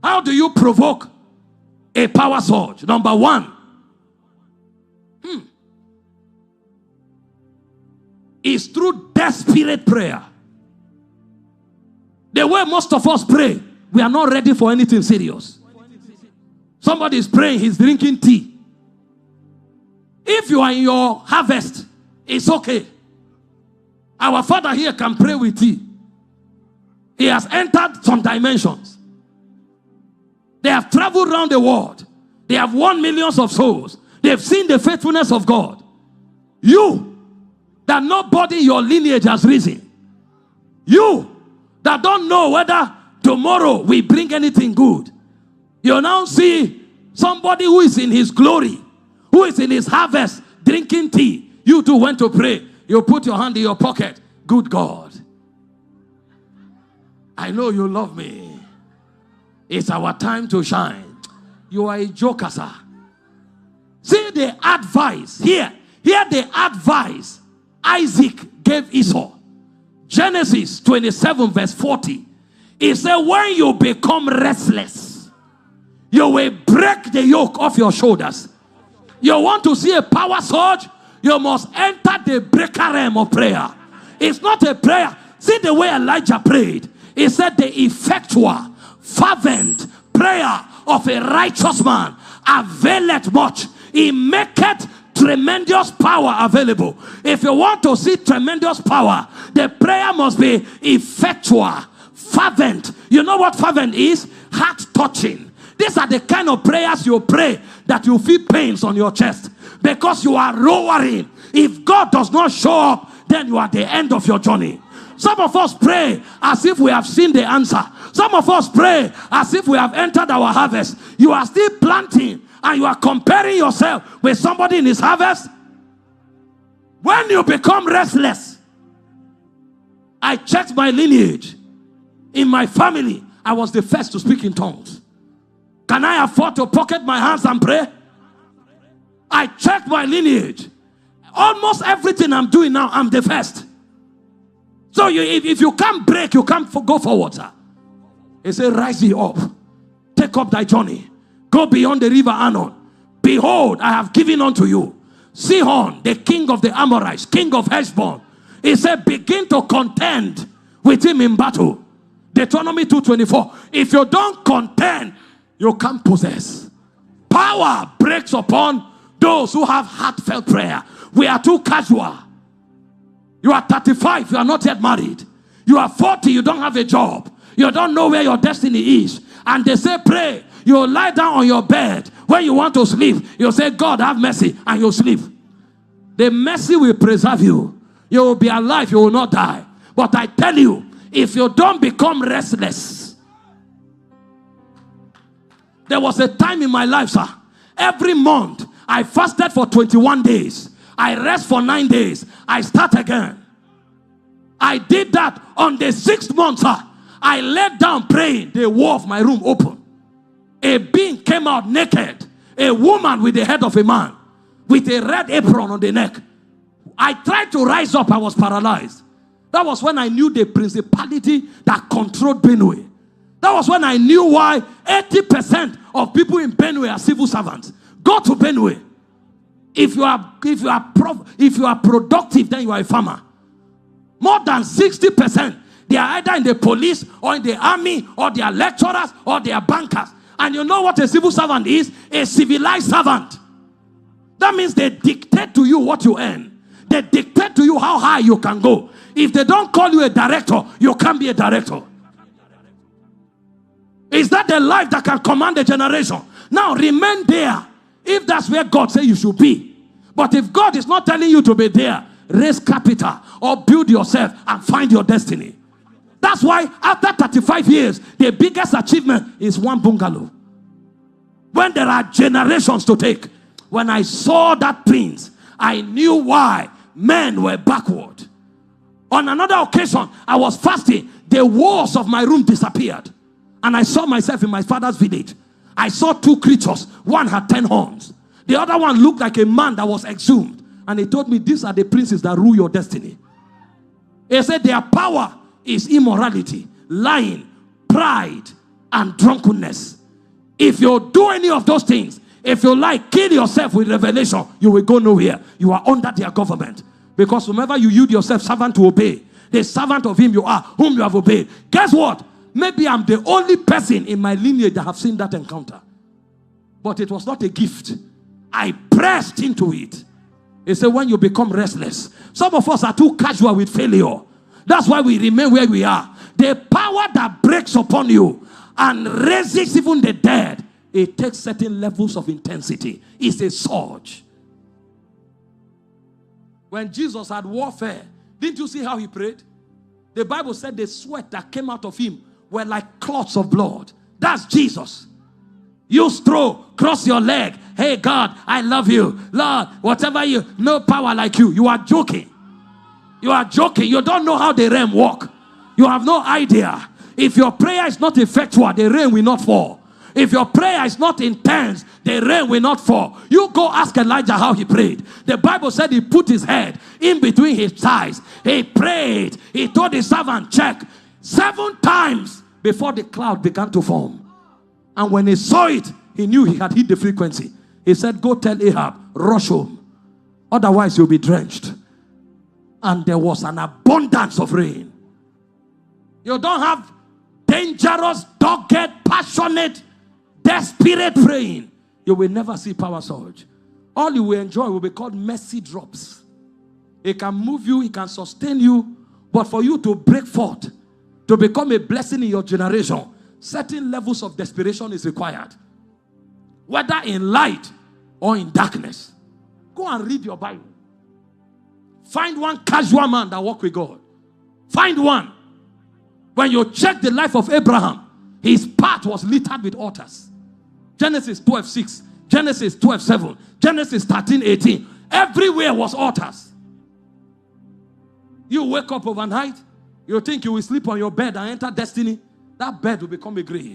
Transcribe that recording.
How do you provoke a power surge? Number one, is through desperate prayer. The way most of us pray, we are not ready for anything serious. Somebody is praying, he's drinking tea. If you are in your harvest, it's okay. Our father here can pray with tea. He has entered some dimensions. They have traveled around the world. They have won millions of souls. They have seen the faithfulness of God. You, that nobody in your lineage has risen. You, that don't know whether tomorrow will bring anything good. You now see somebody who is in his glory, who is in his harvest, drinking tea. You too went to pray. You put your hand in your pocket. Good God, I know you love me. It's our time to shine. You are a joker, sir. See the advice here. Here the advice Isaac gave Esau. Genesis 27 verse 40. He said, when you become restless, you will break the yoke off your shoulders. You want to see a power surge? You must enter the breaker realm of prayer. It's not a prayer. See the way Elijah prayed. He said the effectual, fervent prayer of a righteous man availeth much. He maketh tremendous power available. If you want to see tremendous power, the prayer must be effectual, fervent. You know what fervent is? Heart touching. These are the kind of prayers you pray that you feel pains on your chest because you are lowering. If God does not show up, then you are at the end of your journey. Some of us pray as if we have seen the answer. Some of us pray as if we have entered our harvest. You are still planting and you are comparing yourself with somebody in his harvest. When you become restless, I checked my lineage. In my family, I was the first to speak in tongues. Can I afford to pocket my hands and pray? I checked my lineage. Almost everything I'm doing now, I'm the first. So if you can't break, you can't go forward, sir. He said, rise thee up. Take up thy journey. Go beyond the river Arnon. Behold, I have given unto you Sihon, the king of the Amorites, king of Heshbon. He said, begin to contend with him in battle. Deuteronomy 2:24. If you don't contend, you can't possess. Power breaks upon those who have heartfelt prayer. We are too casual. You are 35, you are not yet married. You are 40, you don't have a job. You don't know where your destiny is. And they say pray. You lie down on your bed. When you want to sleep, you say, God have mercy, and you sleep. The mercy will preserve you. You will be alive, you will not die. But I tell you, if you don't become restless. There was a time in my life, sir. Every month, I fasted for 21 days. I rest for 9 days. I start again. I did that on the 6th month, sir. I laid down praying. The wall of my room opened. A being came out naked. A woman with the head of a man. With a red apron on the neck. I tried to rise up. I was paralyzed. That was when I knew the principality that controlled Benue. That was when I knew why 80% of people in Benue are civil servants. Go to Benue. If you are productive, then you are a farmer. More than 60%, they are either in the police or in the army or they are lecturers or they are bankers. And you know what a civil servant is? A civilized servant. That means they dictate to you what you earn. They dictate to you how high you can go. If they don't call you a director, you can't be a director. Is that the life that can command a generation? Now remain there. If that's where God says you should be. But if God is not telling you to be there, raise capital or build yourself and find your destiny. That's why after 35 years, the biggest achievement is one bungalow. When there are generations to take. When I saw that prince, I knew why men were backward. On another occasion, I was fasting. The walls of my room disappeared. And I saw myself in my father's village. I saw 2 creatures. One had 10 horns. The other one looked like a man that was exhumed. And he told me, these are the princes that rule your destiny. He said their power is immorality, lying, pride, and drunkenness. If you do any of those things, if you like, kill yourself with revelation, you will go nowhere. You are under their government. Because whenever you yield yourself servant to obey, the servant of him you are, whom you have obeyed. Guess what? Maybe I'm the only person in my lineage that have seen that encounter. But it was not a gift. I pressed into it. He said, when you become restless, some of us are too casual with failure. That's why we remain where we are. The power that breaks upon you and raises even the dead, it takes certain levels of intensity. It's a surge. When Jesus had warfare, didn't you see how he prayed? The Bible said the sweat that came out of him were like clots of blood. That's Jesus. You throw, cross your leg. Hey God, I love you. Lord, whatever you, no power like you. You are joking. You are joking. You don't know how the realm work. You have no idea. If your prayer is not effectual, the rain will not fall. If your prayer is not intense, the rain will not fall. You go ask Elijah how he prayed. The Bible said he put his head in between his thighs. He prayed. He told his servant, check 7 times before the cloud began to form. And when he saw it, he knew he had hit the frequency. He said, go tell Ahab, rush home. Otherwise you'll be drenched. And there was an abundance of rain. You don't have dangerous, dogged, passionate, desperate praying. You will never see power surge. All you will enjoy will be called mercy drops. It can move you, it can sustain you. But for you to break forth, to become a blessing in your generation, certain levels of desperation is required. Whether in light or in darkness. Go and read your Bible. Find one casual man that walk with God. Find one. When you check the life of Abraham, his path was littered with altars. Genesis 12:6, Genesis 12:7, Genesis 13:18. Everywhere was altars. You wake up overnight, you think you will sleep on your bed and enter destiny. That bed will become a grave.